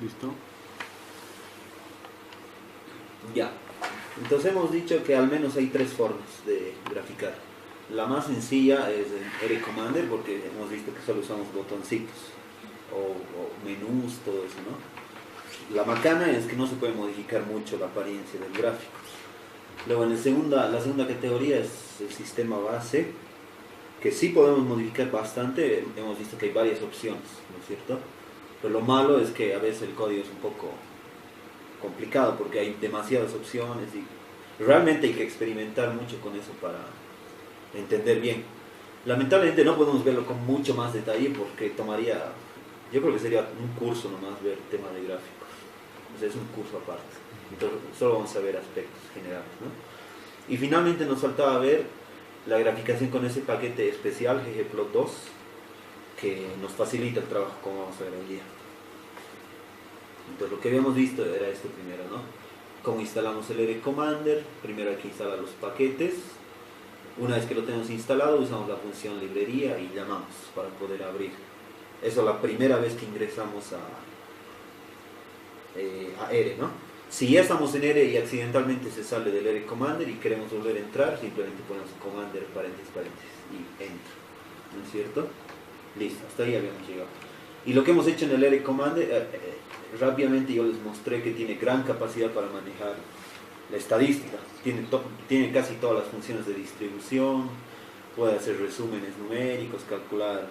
¿Listo? Ya. Entonces hemos dicho que al menos hay tres formas de graficar. La más sencilla es el R Commander, porque hemos visto que solo usamos botoncitos o menús, todo eso, ¿no? La macana es que no se puede modificar mucho la apariencia del gráfico. Luego la segunda categoría es el sistema base, que sí podemos modificar bastante. Hemos visto que hay varias opciones, ¿no es cierto? Pero lo malo es que a veces el código es un poco complicado porque hay demasiadas opciones y realmente hay que experimentar mucho con eso para entender bien. Lamentablemente no podemos verlo con mucho más detalle porque tomaría, yo creo que sería un curso nomás ver tema de gráficos. O sea, es un curso aparte. Entonces solo vamos a ver aspectos generales, ¿no? Y finalmente nos faltaba ver la graficación con ese paquete especial ggplot 2 que nos facilita el trabajo, como vamos a ver hoy día. Entonces lo que habíamos visto era esto primero, ¿no? Cómo instalamos el R Commander. Primero hay que instalar los paquetes. Una vez que lo tenemos instalado, usamos la función librería y llamamos para poder abrir. Eso es la primera vez que ingresamos a R, ¿no? Si ya estamos en R y accidentalmente se sale del R Commander y queremos volver a entrar, simplemente ponemos Commander, paréntesis, paréntesis y Enter, ¿no es cierto? Listo, hasta ahí habíamos llegado. Y lo que hemos hecho en el R Commander, rápidamente yo les mostré que tiene gran capacidad para manejar la estadística. Tiene casi todas las funciones de distribución, puede hacer resúmenes numéricos, calcular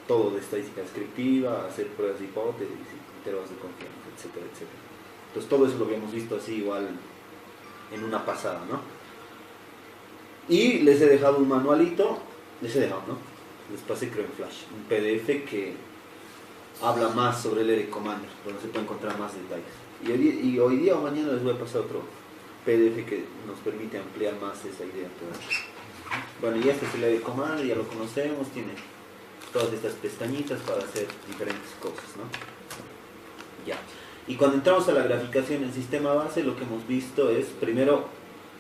todo de estadística descriptiva, hacer pruebas de hipótesis, intervalos de confianza, etcétera, etcétera. Entonces todo eso lo habíamos visto así igual en una pasada, ¿no? Y les he dejado un manualito, ¿no? Les pasé creo en Flash, un PDF que habla más sobre el R Commander, donde se puede encontrar más detalles. Y hoy día o mañana les voy a pasar otro PDF que nos permite ampliar más esa idea. Bueno, y este es el R Commander, ya lo conocemos, tiene todas estas pestañitas para hacer diferentes cosas, ¿no? Ya. Y cuando entramos a la graficación en sistema base, lo que hemos visto es, primero,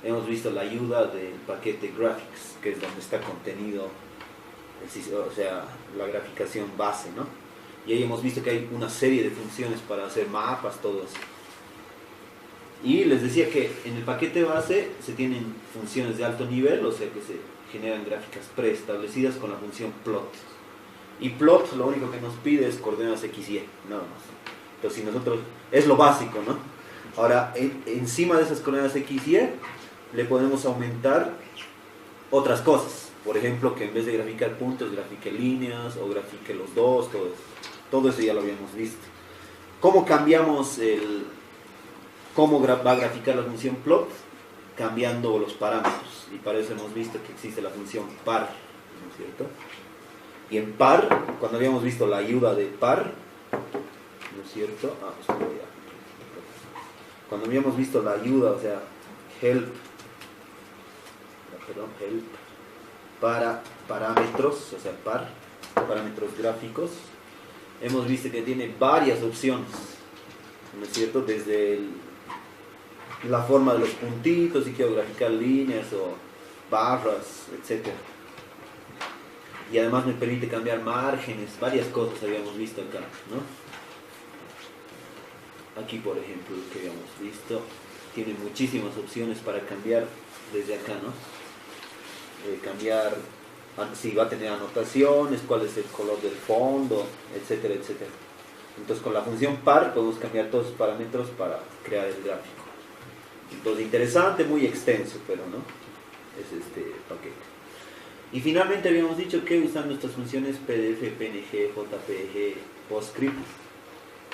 hemos visto la ayuda del paquete graphics, que es donde está contenido, o sea, la graficación base, ¿no? Y ahí hemos visto que hay una serie de funciones para hacer mapas, todo eso. Y les decía que en el paquete base se tienen funciones de alto nivel, o sea que se generan gráficas preestablecidas con la función plot. Y plot lo único que nos pide es coordenadas x y y, nada más. Entonces si nosotros, es lo básico, ¿no? Ahora, encima de esas coordenadas x y y, le podemos aumentar otras cosas. Por ejemplo, que en vez de graficar puntos, grafique líneas, o grafique los dos, todo eso. Todo eso ya lo habíamos visto. ¿Cómo cambiamos cómo va a graficar la función plot? Cambiando los parámetros. Y para eso hemos visto que existe la función par, ¿no es cierto? Y en par, cuando habíamos visto la ayuda de par, ¿no es cierto? Cuando habíamos visto la ayuda, o sea, help para parámetros, o sea, par, parámetros gráficos, hemos visto que tiene varias opciones, ¿no es cierto? Desde la forma de los puntitos, si quiero graficar líneas o barras, etc. Y además me permite cambiar márgenes, varias cosas habíamos visto acá, ¿no? Aquí, por ejemplo, lo que habíamos visto, tiene muchísimas opciones para cambiar desde acá, ¿no? Cambiar si va a tener anotaciones, cuál es el color del fondo, etcétera, etcétera. Entonces con la función par podemos cambiar todos los parámetros para crear el gráfico. Entonces interesante, muy extenso, pero no es este paquete. Y finalmente habíamos dicho que usando estas funciones PDF, PNG, JPG, PostScript,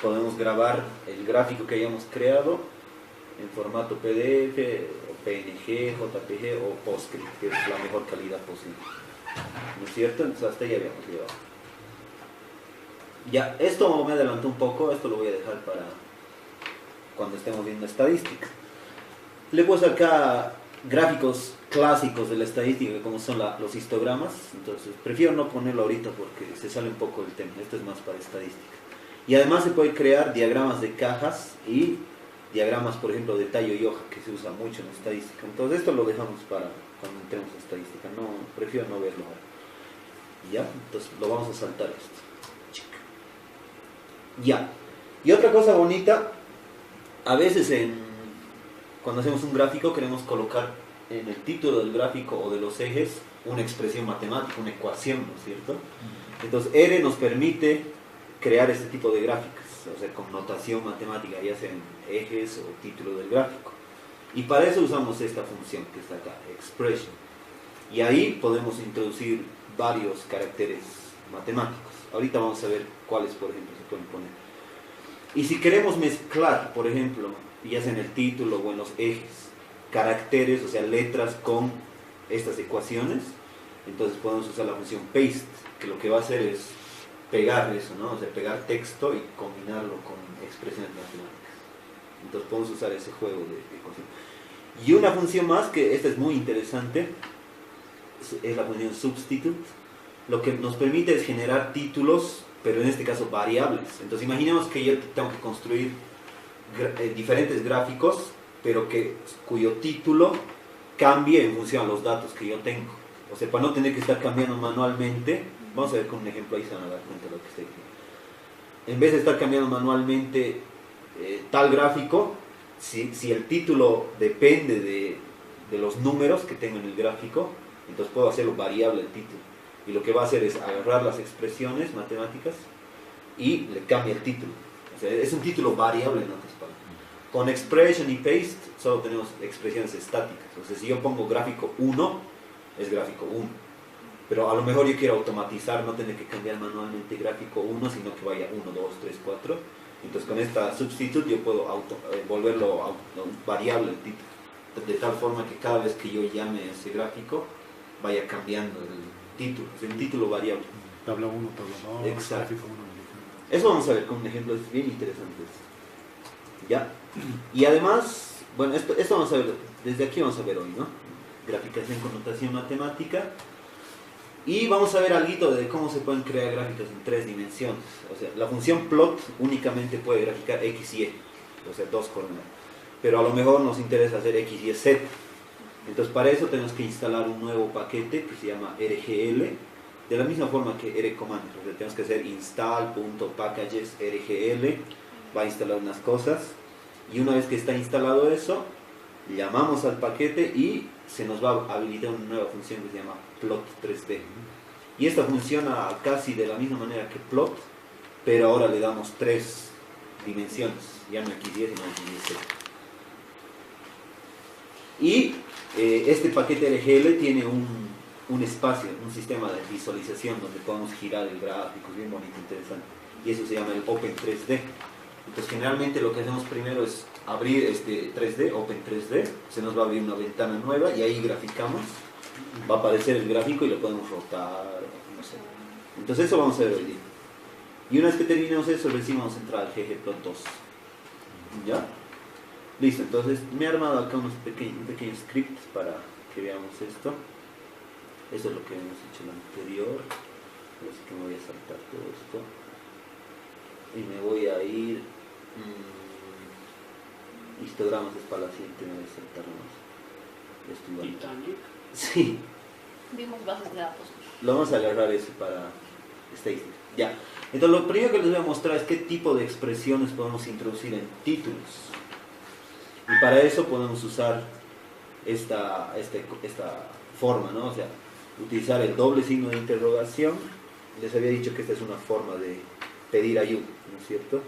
podemos grabar el gráfico que hayamos creado en formato PDF, o PNG, JPG o PostScript, que es la mejor calidad posible. ¿No es cierto? Entonces hasta ahí habíamos llegado. Ya, esto me adelantó un poco, esto lo voy a dejar para cuando estemos viendo estadística. Le puse acá gráficos clásicos de la estadística, como son los histogramas, entonces prefiero no ponerlo ahorita porque se sale un poco del tema, esto es más para estadística. Y además se puede crear diagramas de cajas y diagramas, por ejemplo, de tallo y hoja, que se usa mucho en estadística. Entonces esto lo dejamos para cuando entremos a estadística, no, prefiero no verlo ahora. ¿Ya? Entonces lo vamos a saltar esto. Ya. Y otra cosa bonita, a veces cuando hacemos un gráfico queremos colocar en el título del gráfico o de los ejes una expresión matemática, una ecuación, ¿no es cierto? Entonces R nos permite crear este tipo de gráficas, o sea, con notación matemática, ya sea en ejes o título del gráfico. Y para eso usamos esta función que está acá, expression. Y ahí podemos introducir varios caracteres matemáticos. Ahorita vamos a ver cuáles, por ejemplo, se pueden poner. Y si queremos mezclar, por ejemplo, ya sea en el título o en los ejes, caracteres, o sea, letras con estas ecuaciones, entonces podemos usar la función paste, que lo que va a hacer es pegar eso, ¿no? O sea, pegar texto y combinarlo con expresiones matemáticas. Entonces podemos usar ese juego de ecuaciones. Y una función más, que esta es muy interesante, es la función substitute. Lo que nos permite es generar títulos, pero en este caso variables. Entonces imaginemos que yo tengo que construir diferentes gráficos, pero cuyo título cambie en función a los datos que yo tengo. O sea, para no tener que estar cambiando manualmente, vamos a ver con un ejemplo, ahí se van a dar cuenta de lo que estoy diciendo. En vez de estar cambiando manualmente tal gráfico, si el título depende de los números que tengo en el gráfico, entonces puedo hacerlo variable el título. Y lo que va a hacer es agarrar las expresiones matemáticas y le cambia el título. O sea, es un título variable en otras palabras. Con expression y paste solo tenemos expresiones estáticas. O sea, si yo pongo gráfico 1, es gráfico 1. Pero a lo mejor yo quiero automatizar, no tener que cambiar manualmente gráfico 1, sino que vaya 1, 2, 3, 4. Entonces con esta substitute yo puedo volverlo variable el título. De tal forma que cada vez que yo llame a ese gráfico, vaya cambiando el título, es un título variable. Tabla 1, tabla 2, exacto. gráfico 1. Eso vamos a ver con un ejemplo, es bien interesante. ¿Ya? Y además, bueno, esto vamos a ver, desde aquí vamos a ver hoy, ¿no? Graficación con notación matemática. Y vamos a ver algo de cómo se pueden crear gráficos en 3 dimensiones. O sea, la función plot únicamente puede graficar X y Y, o sea, 2 coordenadas. Pero a lo mejor nos interesa hacer X, Y, Z. Entonces para eso tenemos que instalar un nuevo paquete que se llama RGL, de la misma forma que rcommand. O sea, tenemos que hacer install.packages rgl, va a instalar unas cosas, y una vez que está instalado eso, llamamos al paquete y se nos va a habilitar una nueva función que se llama plot 3D. Y esta funciona casi de la misma manera que plot, pero ahora le damos 3 dimensiones, ya no X, Y, sino X, Y, Z. Y este paquete RGL tiene un espacio, un sistema de visualización donde podemos girar el gráfico, es bien bonito, interesante. Y eso se llama el Open 3D. Entonces generalmente lo que hacemos primero es abrir este 3D, Open 3D, se nos va a abrir una ventana nueva y ahí graficamos, va a aparecer el gráfico y lo podemos rotar, no sé. Entonces eso vamos a ver hoy día. Y una vez que terminemos eso, recién vamos a entrar al ggplot2. ¿Ya? Listo, entonces me he armado acá un pequeño script para que veamos esto. Eso es lo que hemos hecho en el anterior. Así que me voy a saltar todo esto. Y me voy a ir... histogramas es para la siguiente, me voy a saltar más. Titanic. Sí. Vimos bases de datos. Lo vamos a agarrar ese para statistics. Ya. Entonces lo primero que les voy a mostrar es qué tipo de expresiones podemos introducir en títulos. Y para eso podemos usar esta forma, ¿no? O sea, utilizar el doble signo de interrogación. Les había dicho que esta es una forma de pedir ayuda, ¿no es cierto?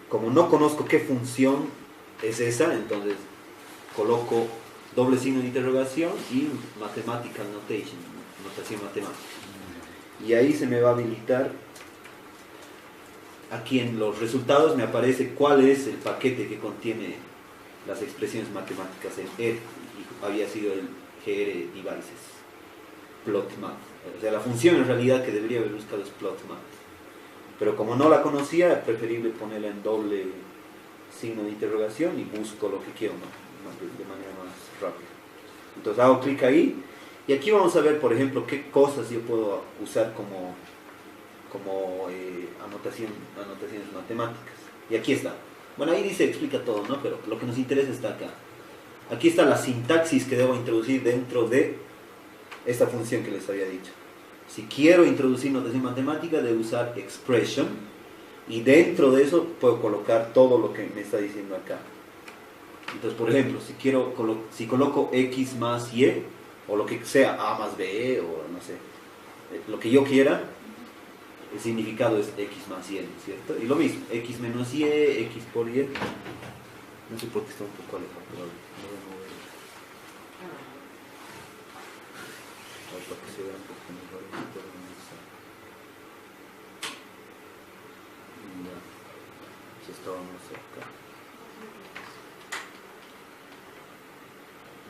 Como no conozco qué función es esa, entonces coloco doble signo de interrogación y mathematical notation, notación matemática. Y ahí se me va a habilitar, aquí en los resultados me aparece cuál es el paquete que contiene las expresiones matemáticas en R, y había sido el GR Devices, plotmath. O sea, la función en realidad que debería haber buscado es plotmath. Pero como no la conocía, es preferible ponerla en doble signo de interrogación y busco lo que quiero, ¿no? De manera más rápida. Entonces hago clic ahí, y aquí vamos a ver, por ejemplo, qué cosas yo puedo usar como anotaciones matemáticas. Y aquí está. Bueno, ahí dice, explica todo, ¿no? Pero lo que nos interesa está acá. Aquí está la sintaxis que debo introducir dentro de esta función que les había dicho. Si quiero introducir notación matemática, debo usar expression. Y dentro de eso puedo colocar todo lo que me está diciendo acá. Entonces, por ejemplo, si coloco X más Y, o lo que sea, A más B, o no sé, lo que yo quiera, el significado es X más Y, ¿no es cierto? Y lo mismo, X menos Y, X por Y. No sé por qué está un poco alejado, pero lo voy a mover. Para que se vea un poco mejor. Ya, si estábamos cerca.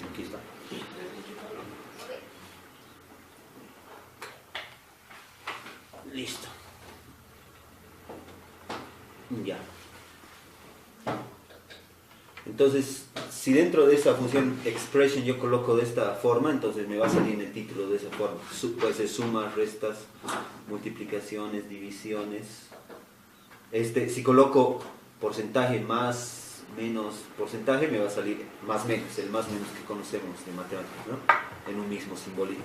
Aquí está. Listo. Ya. Entonces, si dentro de esa función expression yo coloco de esta forma, entonces me va a salir en el título de esa forma. Puede ser sumas, restas, multiplicaciones, divisiones. Si coloco porcentaje más, menos porcentaje, me va a salir más menos, el más menos que conocemos de matemáticas, ¿no? En un mismo simbolito.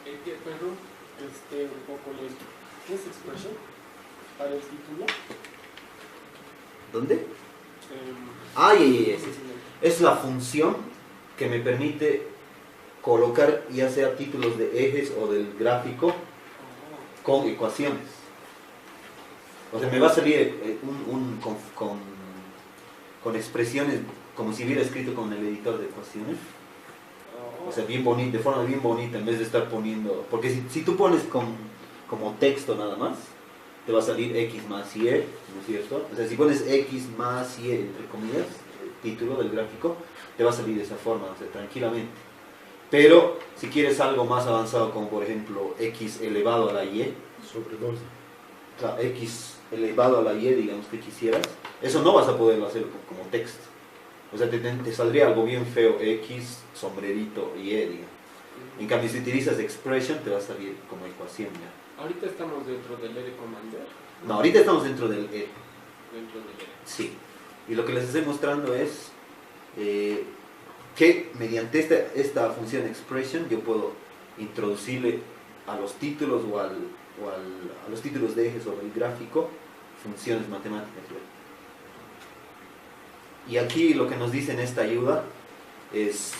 Perdón, un poco lento. ¿Qué es expression para el título? ¿Dónde? Sí. Es la función que me permite colocar ya sea títulos de ejes o del gráfico con ecuaciones. O sea, me va a salir con expresiones como si hubiera escrito con el editor de ecuaciones. O sea, bien bonito, de forma bien bonita, en vez de estar poniendo... Porque si tú pones como texto nada más, te va a salir X más Y, ¿no es cierto? O sea, si pones X más Y, entre comillas, el título del gráfico, te va a salir de esa forma, o sea, tranquilamente. Pero, si quieres algo más avanzado, como por ejemplo X elevado a la Y, Sobre 12. claro, X elevado a la Y, digamos que quisieras, eso no vas a poderlo hacer como texto. O sea, te saldría algo bien feo, X, sombrerito, Y, digamos. En cambio, si utilizas expression, te va a salir como ecuación ya. Ahorita estamos dentro del R Commander. No, ahorita estamos dentro del E. Dentro del R. Sí. Y lo que les estoy mostrando es que mediante esta función expression yo puedo introducirle a los títulos a los títulos de ejes o del gráfico funciones matemáticas. Y aquí lo que nos dice en esta ayuda es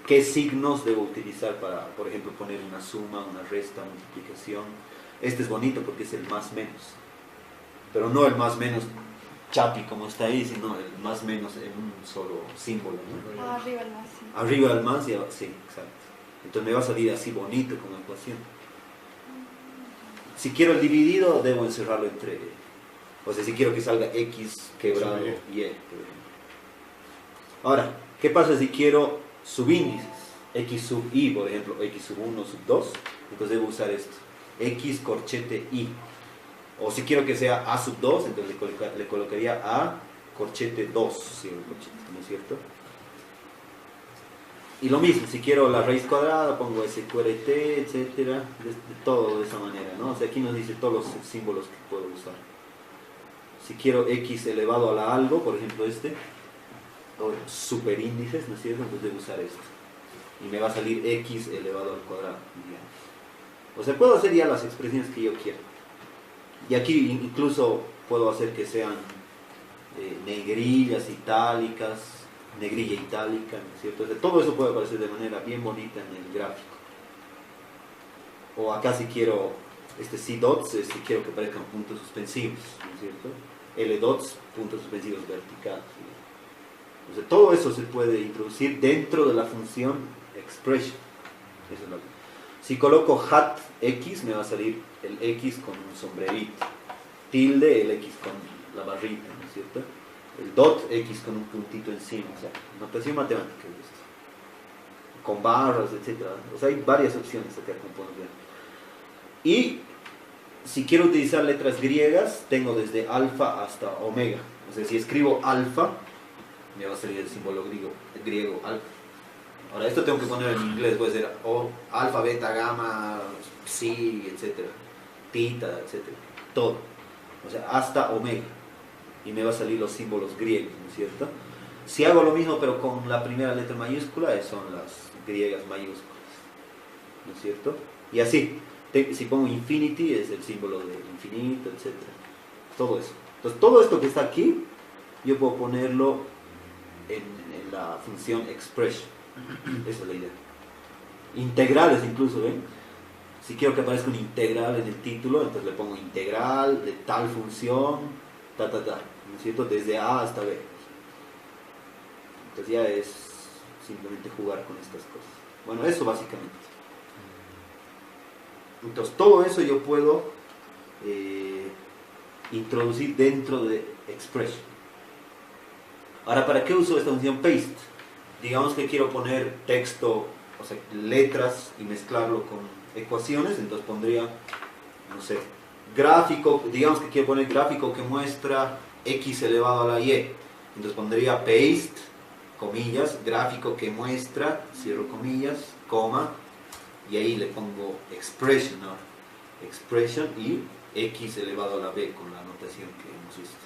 qué signos debo utilizar para, por ejemplo, poner una suma, una resta, multiplicación. Este es bonito porque es el más menos, pero no el más menos chapi como está ahí, sino el más menos en un solo símbolo, ¿no? Arriba el más, sí. Arriba del más, sí, exacto. Entonces me va a salir así bonito como ecuación. Si quiero el dividido, debo encerrarlo entre, o sea, si quiero que salga X quebrado Sí. Y, por ejemplo. Ahora, ¿qué pasa si quiero subíndices? X sub I, por ejemplo, X sub 1, sub 2, entonces debo usar esto. X corchete I. O si quiero que sea A sub 2, entonces le colocaría A corchete 2, ¿sí? ¿No es cierto? Y lo mismo, si quiero la raíz cuadrada, pongo SQRT, etcétera, todo de esa manera, ¿no? O sea, aquí nos dice todos los símbolos que puedo usar. Si quiero X elevado a la algo, por ejemplo o superíndices, ¿no es cierto? Entonces debo usar esto. Y me va a salir X elevado al cuadrado, digamos. O sea, puedo hacer ya las expresiones que yo quiera. Y aquí incluso puedo hacer que sean negrillas, itálicas, negrilla itálica, ¿no es cierto? O sea, todo eso puede aparecer de manera bien bonita en el gráfico. O acá si quiero C-dots, quiero que aparezcan puntos suspensivos, ¿no es cierto? L-dots, puntos suspensivos verticales. ¿Sí? O sea, todo eso se puede introducir dentro de la función expression. Eso es lo que... Si coloco hat X, me va a salir el X con un sombrerito. Tilde, el X con la barrita, ¿no es cierto? El dot X con un puntito encima, o sea, notación matemática de esto. Con barras, etc. O sea, hay varias opciones acá, como podemos ver. Y si quiero utilizar letras griegas, tengo desde alfa hasta omega. O sea, si escribo alfa, me va a salir el símbolo griego alfa. Ahora, esto tengo que poner en inglés, puede ser alfa, beta, gamma, psi, etc. Tita, etc. Todo. O sea, hasta omega. Y me va a salir los símbolos griegos, ¿no es cierto? Si hago lo mismo pero con la primera letra mayúscula, son las griegas mayúsculas, ¿no es cierto? Y así, si pongo infinity es el símbolo de infinito, etc. Todo eso. Entonces todo esto que está aquí, yo puedo ponerlo en la función expression. Esa es la idea. Integrales incluso, ¿ven? Si quiero que aparezca un integral en el título, entonces le pongo integral de tal función, ¿no es cierto? Desde A hasta B. Entonces ya es simplemente jugar con estas cosas. Bueno, eso básicamente. Entonces todo eso yo puedo introducir dentro de expression. Ahora, ¿para qué uso esta función paste? Digamos que quiero poner texto, o sea, letras y mezclarlo con ecuaciones, entonces pondría, no sé, gráfico, digamos que quiero poner gráfico que muestra x elevado a la y, entonces pondría paste, comillas, gráfico que muestra, cierro comillas, coma, y ahí le pongo expression, ¿no? Expression y x elevado a la b con la notación que hemos visto.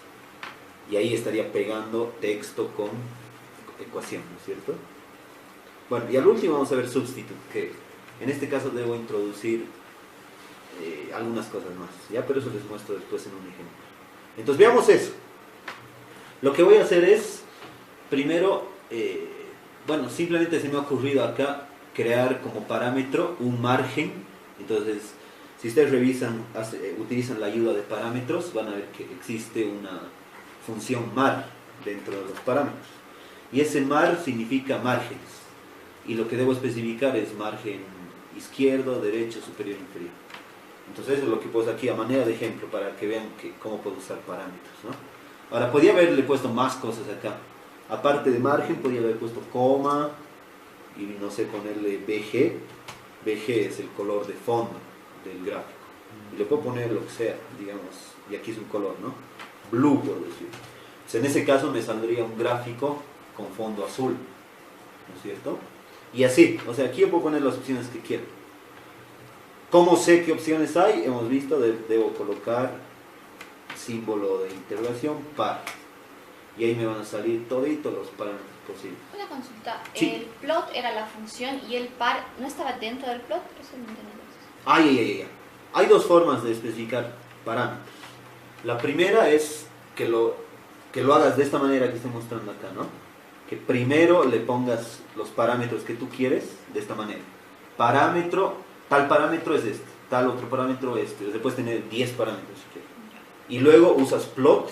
Y ahí estaría pegando texto con ecuación, ¿no es cierto? Bueno, y al último vamos a ver substitute, que en este caso debo introducir algunas cosas más, ¿ya? Pero eso les muestro después en un ejemplo. Entonces veamos eso. Lo que voy a hacer es, primero, bueno, simplemente se me ha ocurrido acá crear como parámetro un margen. Entonces, si ustedes revisan, utilizan la ayuda de parámetros, van a ver que existe una función mar dentro de los parámetros. Y ese mar significa márgenes. Y lo que debo especificar es margen izquierdo, derecho, superior, inferior. Entonces eso es lo que puse aquí a manera de ejemplo para que vean cómo puedo usar parámetros, ¿no? Ahora, podría haberle puesto más cosas acá. Aparte de margen, podría haber puesto coma y no sé, ponerle BG. BG es el color de fondo del gráfico. Y le puedo poner lo que sea, digamos, y aquí es un color, ¿no? Blue, por decir. Entonces, en ese caso me saldría un gráfico con fondo azul, ¿no es cierto? Y así, o sea, aquí yo puedo poner las opciones que quiero. ¿Cómo sé qué opciones hay? Hemos visto, debo colocar símbolo de interrogación par. Y ahí me van a salir toditos los parámetros posibles. Una consulta. Sí. El plot era la función y el par no estaba dentro del plot. Eso no entiendo. Ay. Hay dos formas de especificar parámetros. La primera es que lo hagas de esta manera que estoy mostrando acá, ¿no? Que primero le pongas los parámetros que tú quieres de esta manera. Parámetro, tal parámetro es este, tal otro parámetro es este. Después tener 10 parámetros si quieres. Y luego usas plot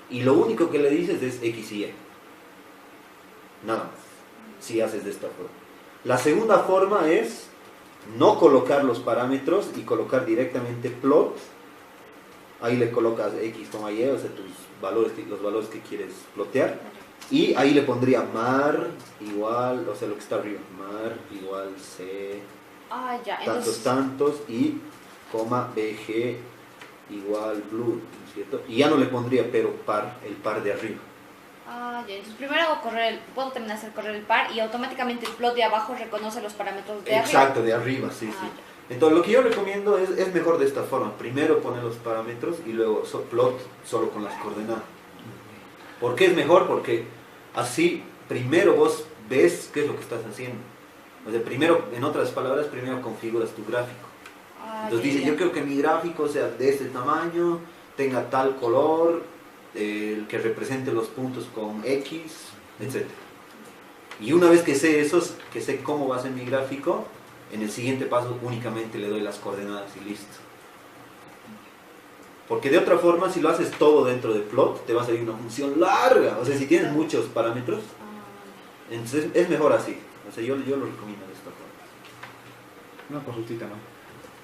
y lo único que le dices es x y y. Nada más. Si haces de esta forma. La segunda forma es no colocar los parámetros y colocar directamente plot. Ahí le colocas x, y, o sea, los valores que quieres plotear. Y ahí le pondría mar igual, o sea, lo que está arriba, mar igual c, Ya. tantos, y coma bg igual blue, ¿no es cierto? Y ya no le pondría pero el par de arriba. Ya. Entonces primero puedo también hacer correr el par y automáticamente el plot de abajo reconoce los parámetros de arriba. Exacto, de arriba, sí. Ya. Entonces lo que yo recomiendo es mejor de esta forma. Primero poner los parámetros y luego plot solo con las coordenadas. ¿Por qué es mejor? Porque así primero vos ves qué es lo que estás haciendo. O sea, primero, en otras palabras, primero configuras tu gráfico. Entonces dice, yo quiero que mi gráfico sea de este tamaño, tenga tal color, el que represente los puntos con X, etc. Y una vez que sé eso, que sé cómo va a ser mi gráfico, en el siguiente paso únicamente le doy las coordenadas y listo. Porque de otra forma, si lo haces todo dentro de plot, te va a salir una función larga. O sea, si tienes muchos parámetros, entonces es mejor así. O sea, yo lo recomiendo de esta forma. Una consultita, ¿no?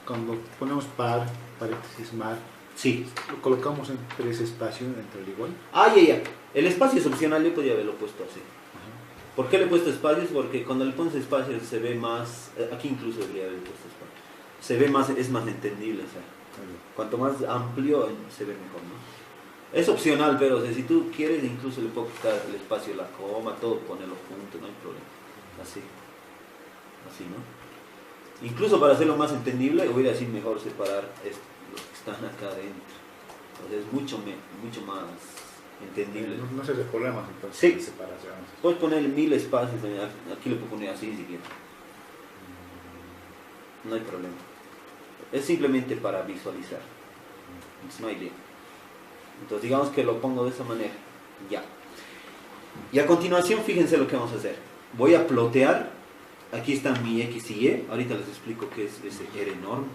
Cuando ponemos par, paréntesis, mar, Sí. lo colocamos entre ese espacio, entre el igual. Ya. El espacio es opcional, yo podría haberlo puesto así. ¿Por qué le he puesto espacios? Porque cuando le pones espacios se ve más, aquí incluso debería haber puesto espacio, se ve más, es más entendible, o sea, cuanto más amplio se ve mejor, ¿no? Es opcional, pero o sea, si tú quieres incluso le puedo quitar el espacio, la coma, todo, ponerlo junto, no hay problema, así, ¿no? Incluso para hacerlo más entendible, hubiera sido mejor separar los que están acá adentro, o sea, es mucho más entendible. No se hace problemas entonces. Sí. Separación. Puedes poner 1000 espacios, aquí lo puedo poner así si quieres. No hay problema. Es simplemente para visualizar. Entonces no hay lío. Entonces digamos que lo pongo de esa manera. Ya. Y a continuación, fíjense lo que vamos a hacer. Voy a plotear. Aquí están mi X y Y. Ahorita les explico qué es ese R norm.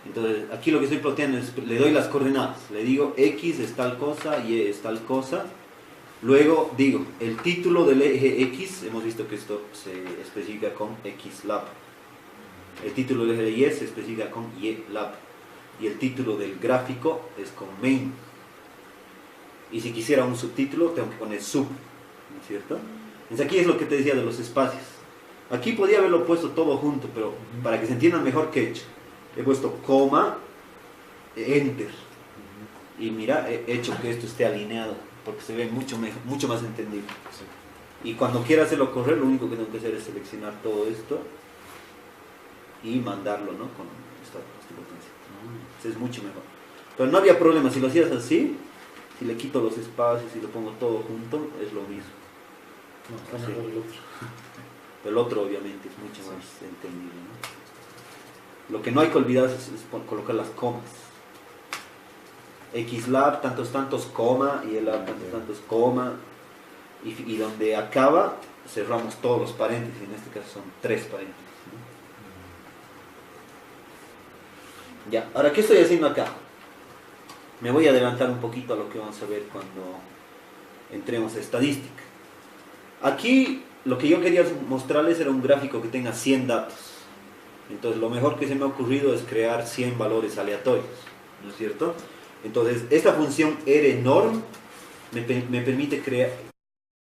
Entonces, aquí lo que estoy ploteando es, le doy las coordenadas. Le digo X es tal cosa, Y es tal cosa. Luego digo, el título del eje X, hemos visto que esto se especifica con XLab. El título del eje Y se especifica con YLab. Y el título del gráfico es con main. Y si quisiera un subtítulo, tengo que poner sub, ¿no es cierto? Entonces aquí es lo que te decía de los espacios. Aquí podía haberlo puesto todo junto, pero para que se entiendan mejor qué he hecho. He puesto coma, enter. Y mira, he hecho que esto esté alineado, porque se ve mucho más entendible. Y cuando quiera hacerlo correr, lo único que tengo que hacer es seleccionar todo esto y mandarlo, ¿no? Con esta potencia. Entonces es mucho mejor. Pero no había problema, si lo hacías así, si le quito los espacios y lo pongo todo junto, es lo mismo. No, está mejor el otro. El otro obviamente es mucho más entendible, ¿no? Lo que no hay que olvidar es colocar las comas. XLab, tantos, coma, y el lab, tantos, coma, y donde acaba, cerramos todos los paréntesis, en este caso son 3 paréntesis, ¿no? Ya, ahora, ¿qué estoy haciendo acá? Me voy a adelantar un poquito a lo que vamos a ver cuando entremos a estadística. Aquí, lo que yo quería mostrarles era un gráfico que tenga 100 datos. Entonces, lo mejor que se me ha ocurrido es crear 100 valores aleatorios, ¿no es cierto? Entonces, esta función rnorm me permite